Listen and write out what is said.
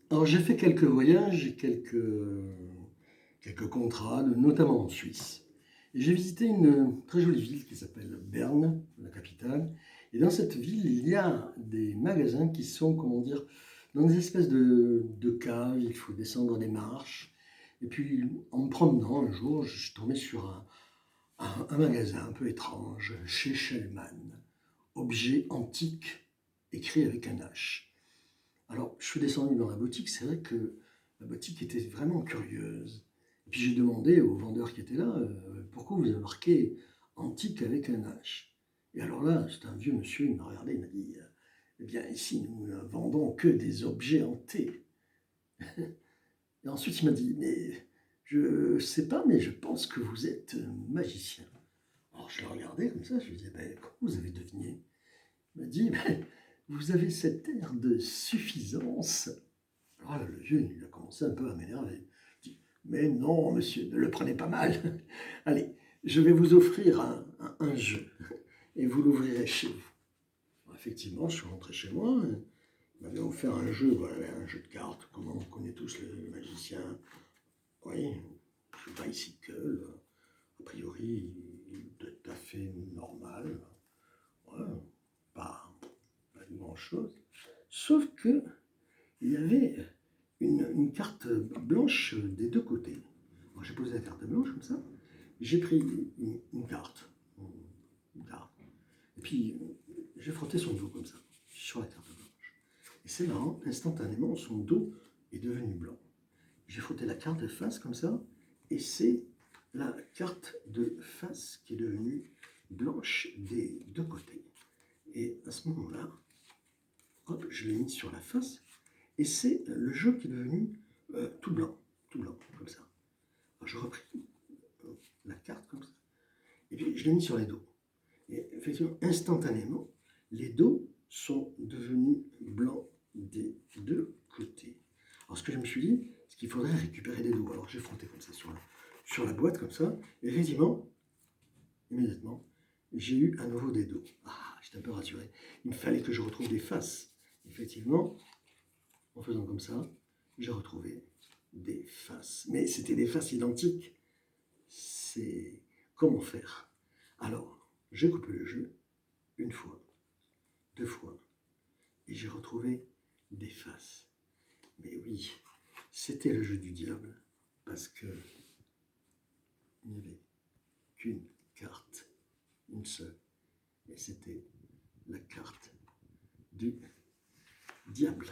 Alors j'ai fait quelques voyages et quelques contrats, notamment en Suisse. Et j'ai visité une très jolie ville qui s'appelle Berne, la capitale. Et dans cette ville, il y a des magasins qui sont, comment dire, dans des espèces de caves. Il faut descendre des marches. Et puis, en me promenant un jour, je suis tombé sur un magasin un peu étrange, chez Schellmann. Objet antique, écrit avec un H. Alors, je suis descendu dans la boutique, c'est vrai que la boutique était vraiment curieuse. Et puis j'ai demandé au vendeur qui était là, pourquoi vous avez marqué antique avec un H. Et alors là, c'était un vieux monsieur, il m'a regardé, il m'a dit, eh bien ici nous ne vendons que des objets hantés. Et ensuite il m'a dit, mais je sais pas, mais je pense que vous êtes magicien. Alors je l'ai regardé comme ça, je lui ai dit, ben, comment vous avez deviné? Il m'a dit, ben, vous avez cet air de suffisance. Alors là, le vieux, il a commencé un peu à m'énerver. Il dit, mais non, monsieur, ne le prenez pas mal. Allez, je vais vous offrir un jeu et vous l'ouvrirez chez vous. Alors, effectivement, je suis rentré chez moi. Il m'avait offert un jeu, voilà, un jeu de cartes, comme on connaît tous le magicien. Oui, je bicycle, a priori, tout à fait normal. Ouais, pas grand-chose. Sauf que il y avait une carte blanche des deux côtés. Moi, j'ai posé la carte blanche comme ça. J'ai pris une carte. Une carte. Et puis, j'ai frotté son dos comme ça, sur la carte blanche. Et c'est marrant, instantanément, son dos est devenu blanc. J'ai frotté la carte de face comme ça, et c'est la carte de face qui est devenue blanche des deux côtés. Et à ce moment-là, hop, je l'ai mis sur la face, et c'est le jeu qui est devenu tout blanc, comme ça. Alors, je repris la carte comme ça, et puis je l'ai mis sur les dos. Et effectivement, instantanément, les dos sont devenus blancs des deux côtés. Alors ce que je me suis dit, c'est qu'il faudrait récupérer des dos. Alors j'ai frotté comme ça sur la boîte, comme ça, et effectivement, immédiatement, j'ai eu à nouveau des dos. Ah, j'étais un peu rassuré. Il me fallait que je retrouve des faces. Effectivement, en faisant comme ça, j'ai retrouvé des faces. Mais c'était des faces identiques. C'est comment faire? Alors, j'ai coupé le jeu une fois, deux fois, et j'ai retrouvé des faces. Mais oui, c'était le jeu du diable, parce que il n'y avait qu'une carte, une seule, et c'était la carte du diable.